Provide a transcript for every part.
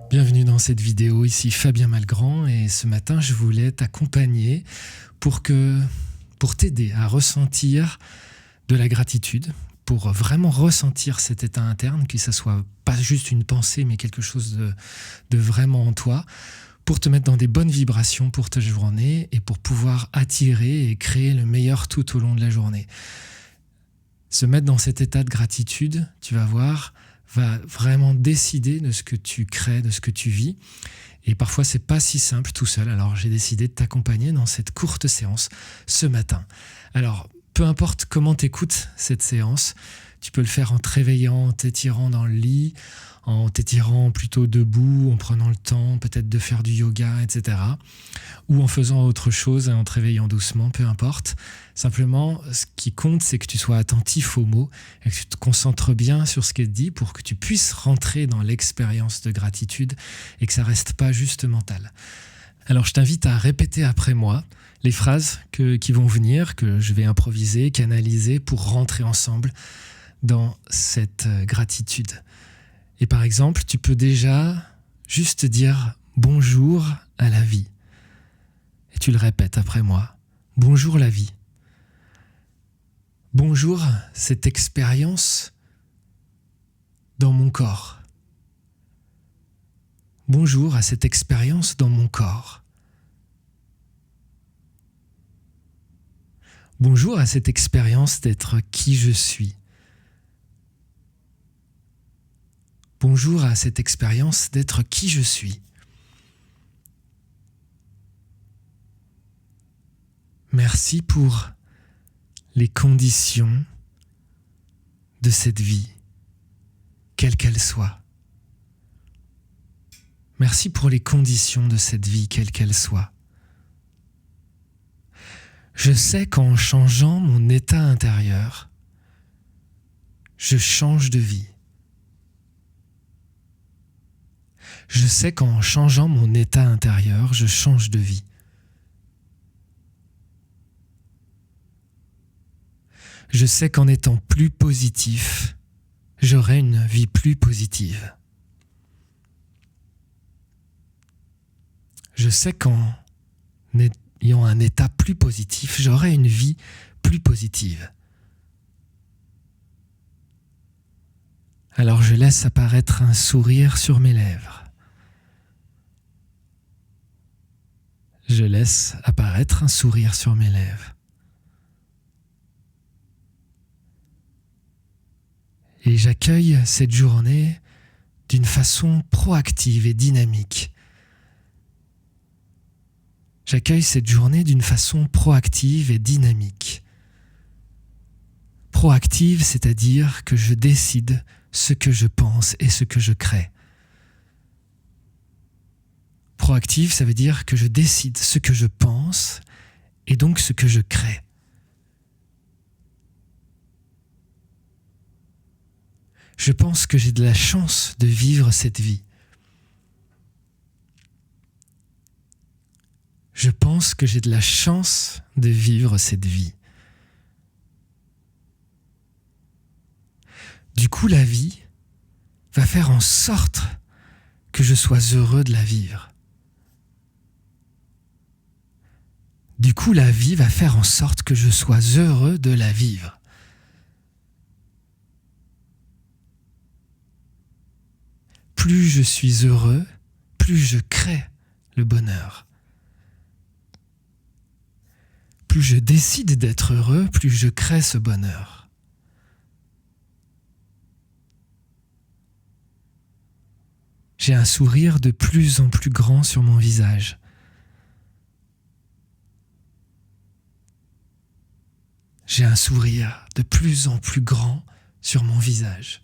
Bienvenue dans cette vidéo, ici Fabien Malgrand et ce matin je voulais t'accompagner pour t'aider à ressentir de la gratitude, pour vraiment ressentir cet état interne, que ce soit pas juste une pensée mais quelque chose de vraiment en toi, pour te mettre dans des bonnes vibrations pour ta journée et pour pouvoir attirer et créer le meilleur tout au long de la journée. Se mettre dans cet état de gratitude, tu vas voir, va vraiment décider de ce que tu crées, de ce que tu vis. Et parfois, c'est pas si simple tout seul. Alors, j'ai décidé de t'accompagner dans cette courte séance ce matin. Alors, peu importe comment tu écoutes cette séance, tu peux le faire en te réveillant, en t'étirant dans le lit, en t'étirant plutôt debout, en prenant le temps peut-être de faire du yoga, etc. Ou en faisant autre chose, en te réveillant doucement, peu importe. Simplement, ce qui compte, c'est que tu sois attentif aux mots et que tu te concentres bien sur ce qui est dit pour que tu puisses rentrer dans l'expérience de gratitude et que ça reste pas juste mental. Alors, je t'invite à répéter après moi les phrases qui vont venir, que je vais improviser, canaliser pour rentrer ensemble dans cette gratitude. Et par exemple, tu peux déjà juste dire bonjour à la vie. Et tu le répètes après moi. Bonjour la vie. Bonjour cette expérience dans mon corps. Bonjour à cette expérience dans mon corps. Bonjour à cette expérience d'être qui je suis. Bonjour à cette expérience d'être qui je suis. Merci pour les conditions de cette vie, quelle qu'elle soit. Merci pour les conditions de cette vie, quelle qu'elle soit. Je sais qu'en changeant mon état intérieur, je change de vie. Je sais qu'en changeant mon état intérieur, je change de vie. Je sais qu'en étant plus positif, j'aurai une vie plus positive. Je sais qu'en ayant un état plus positif, j'aurai une vie plus positive. Alors je laisse apparaître un sourire sur mes lèvres. Je laisse apparaître un sourire sur mes lèvres. Et j'accueille cette journée d'une façon proactive et dynamique. J'accueille cette journée d'une façon proactive et dynamique. Proactive, c'est-à-dire que je décide ce que je pense et ce que je crée. Proactive, ça veut dire que je décide ce que je pense et donc ce que je crée. Je pense que j'ai de la chance de vivre cette vie. Je pense que j'ai de la chance de vivre cette vie. Du coup, la vie va faire en sorte que je sois heureux de la vivre. Du coup, la vie va faire en sorte que je sois heureux de la vivre. Plus je suis heureux, plus je crée le bonheur. Plus je décide d'être heureux, plus je crée ce bonheur. J'ai un sourire de plus en plus grand sur mon visage. J'ai un sourire de plus en plus grand sur mon visage.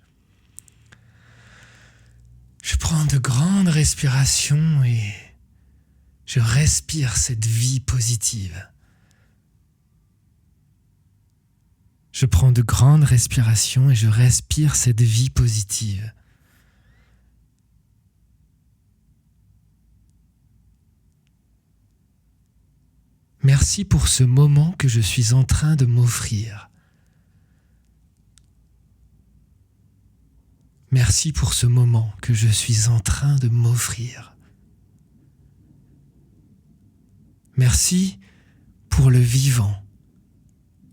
Je prends de grandes respirations et je respire cette vie positive. Je prends de grandes respirations et je respire cette vie positive. Merci pour ce moment que je suis en train de m'offrir. Merci pour ce moment que je suis en train de m'offrir. Merci pour le vivant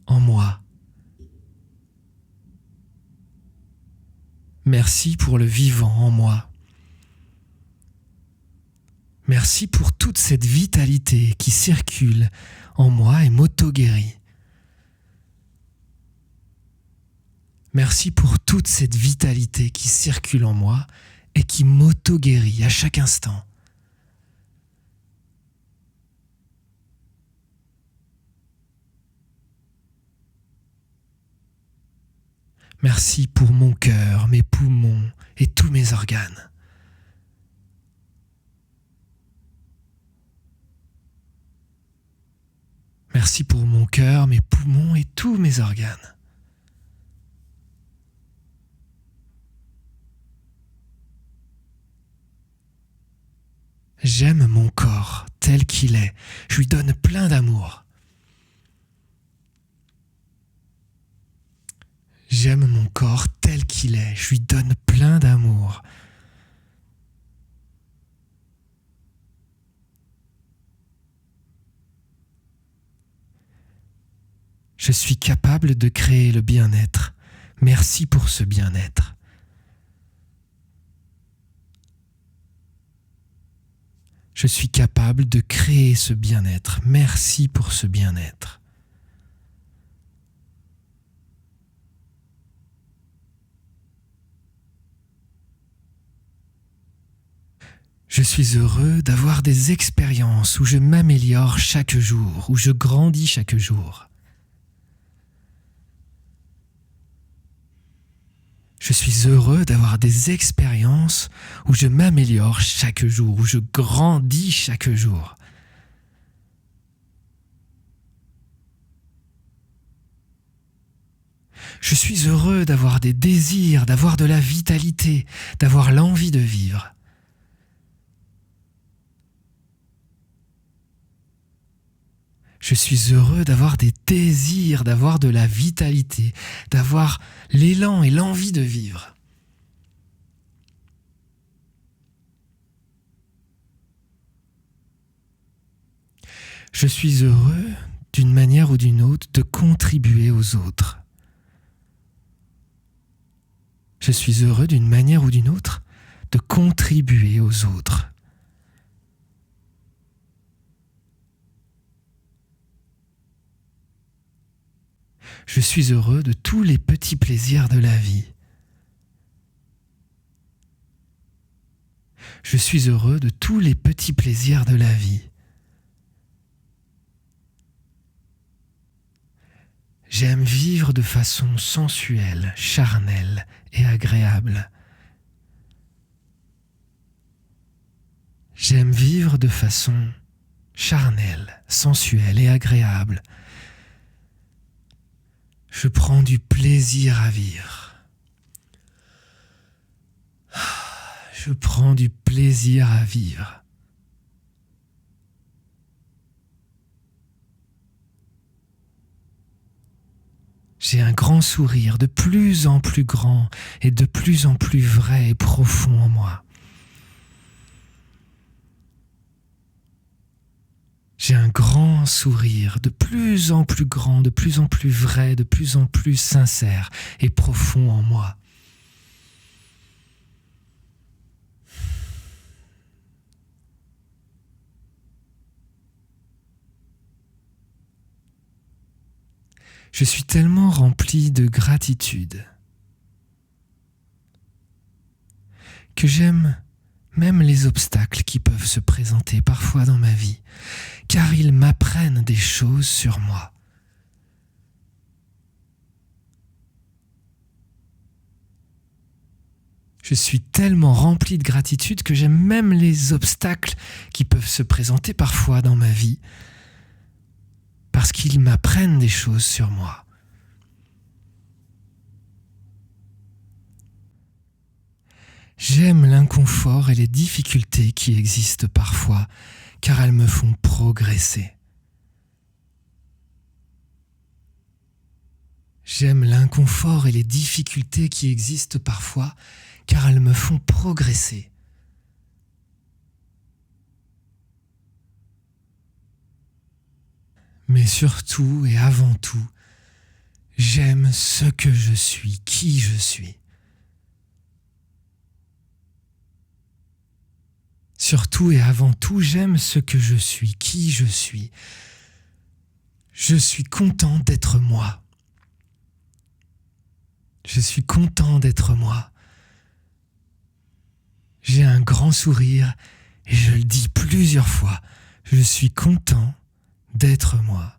en moi. Merci pour le vivant en moi. Merci pour toute cette vitalité qui circule en moi et m'auto-guérit. Merci pour toute cette vitalité qui circule en moi et qui m'auto-guérit à chaque instant. Merci pour mon cœur, mes poumons et tous mes organes. Merci pour mon cœur, mes poumons et tous mes organes. J'aime mon corps tel qu'il est. Je lui donne plein d'amour. J'aime mon corps tel qu'il est. Je lui donne plein d'amour. Je suis capable de créer le bien-être. Merci pour ce bien-être. Je suis capable de créer ce bien-être. Merci pour ce bien-être. Je suis heureux d'avoir des expériences où je m'améliore chaque jour, où je grandis chaque jour. Je suis heureux d'avoir des expériences où je m'améliore chaque jour, où je grandis chaque jour. Je suis heureux d'avoir des désirs, d'avoir de la vitalité, d'avoir l'envie de vivre. Je suis heureux d'avoir des désirs, d'avoir de la vitalité, d'avoir l'élan et l'envie de vivre. Je suis heureux, d'une manière ou d'une autre, de contribuer aux autres. Je suis heureux, d'une manière ou d'une autre, de contribuer aux autres. Je suis heureux de tous les petits plaisirs de la vie. Je suis heureux de tous les petits plaisirs de la vie. J'aime vivre de façon sensuelle, charnelle et agréable. J'aime vivre de façon charnelle, sensuelle et agréable. Je prends du plaisir à vivre. Je prends du plaisir à vivre. J'ai un grand sourire, de plus en plus grand et de plus en plus vrai et profond en moi. J'ai un grand sourire, de plus en plus grand, de plus en plus vrai, de plus en plus sincère et profond en moi. Je suis tellement rempli de gratitude que j'aime même les obstacles qui peuvent se présenter parfois dans ma vie, car ils m'apprennent des choses sur moi. Je suis tellement rempli de gratitude que j'aime même les obstacles qui peuvent se présenter parfois dans ma vie, parce qu'ils m'apprennent des choses sur moi. J'aime l'inconfort et les difficultés qui existent parfois, car elles me font progresser. J'aime l'inconfort et les difficultés qui existent parfois, car elles me font progresser. Mais surtout et avant tout, j'aime ce que je suis, qui je suis. Surtout et avant tout, j'aime ce que je suis, qui je suis. Je suis content d'être moi. Je suis content d'être moi. J'ai un grand sourire et je le dis plusieurs fois. Je suis content d'être moi.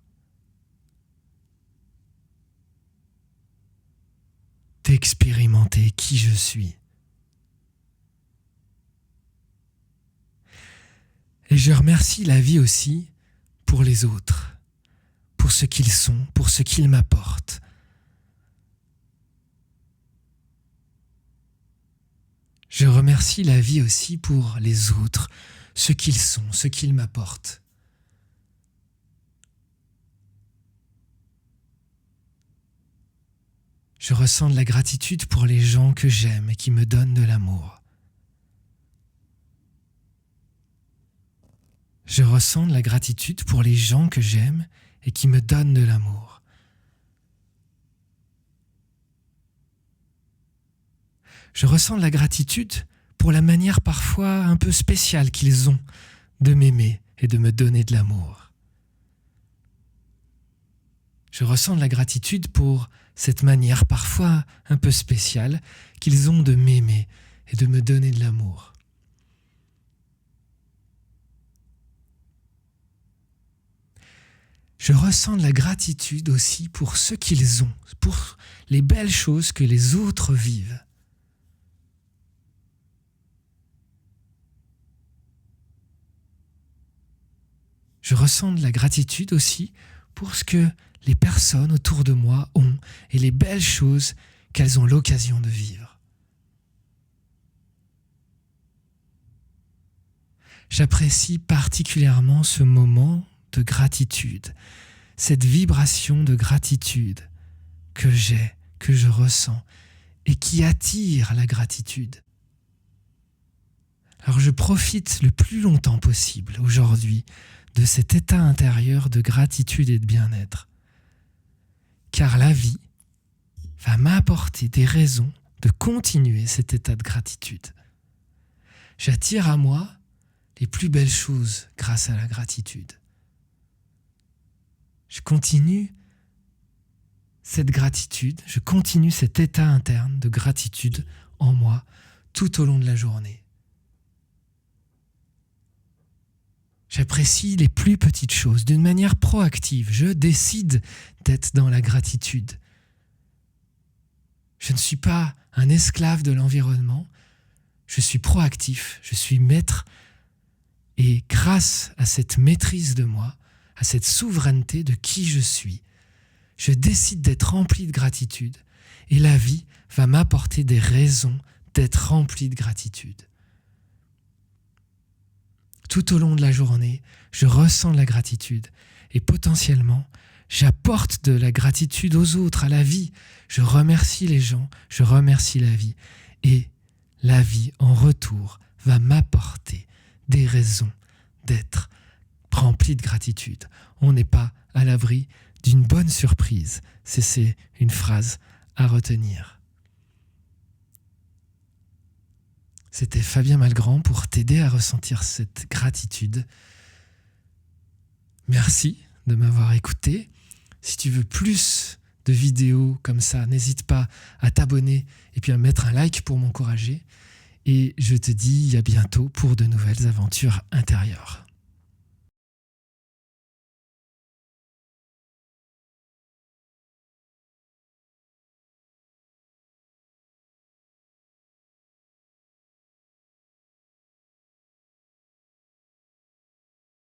D'expérimenter qui je suis. Et je remercie la vie aussi pour les autres, pour ce qu'ils sont, pour ce qu'ils m'apportent. Je remercie la vie aussi pour les autres, ce qu'ils sont, ce qu'ils m'apportent. Je ressens de la gratitude pour les gens que j'aime et qui me donnent de l'amour. Je ressens de la gratitude pour les gens que j'aime et qui me donnent de l'amour. Je ressens de la gratitude pour la manière parfois un peu spéciale qu'ils ont de m'aimer et de me donner de l'amour. Je ressens de la gratitude pour cette manière parfois un peu spéciale qu'ils ont de m'aimer et de me donner de l'amour. Je ressens de la gratitude aussi pour ce qu'ils ont, pour les belles choses que les autres vivent. Je ressens de la gratitude aussi pour ce que les personnes autour de moi ont et les belles choses qu'elles ont l'occasion de vivre. J'apprécie particulièrement ce moment de gratitude, cette vibration de gratitude que j'ai, que je ressens et qui attire la gratitude. Alors je profite le plus longtemps possible aujourd'hui de cet état intérieur de gratitude et de bien-être. Car la vie va m'apporter des raisons de continuer cet état de gratitude. J'attire à moi les plus belles choses grâce à la gratitude. Je continue cette gratitude, je continue cet état interne de gratitude en moi tout au long de la journée. J'apprécie les plus petites choses d'une manière proactive. Je décide d'être dans la gratitude. Je ne suis pas un esclave de l'environnement. Je suis proactif, je suis maître. Et grâce à cette maîtrise de moi, à cette souveraineté de qui je suis, je décide d'être rempli de gratitude. Et la vie va m'apporter des raisons d'être rempli de gratitude. Tout au long de la journée, je ressens de la gratitude et potentiellement, j'apporte de la gratitude aux autres, à la vie. Je remercie les gens, je remercie la vie. Et la vie, en retour, va m'apporter des raisons d'être rempli de gratitude. On n'est pas à l'abri d'une bonne surprise. C'est une phrase à retenir. C'était Fabien Malgrand pour t'aider à ressentir cette gratitude. Merci de m'avoir écouté. Si tu veux plus de vidéos comme ça, n'hésite pas à t'abonner et puis à mettre un like pour m'encourager. Et je te dis à bientôt pour de nouvelles aventures intérieures.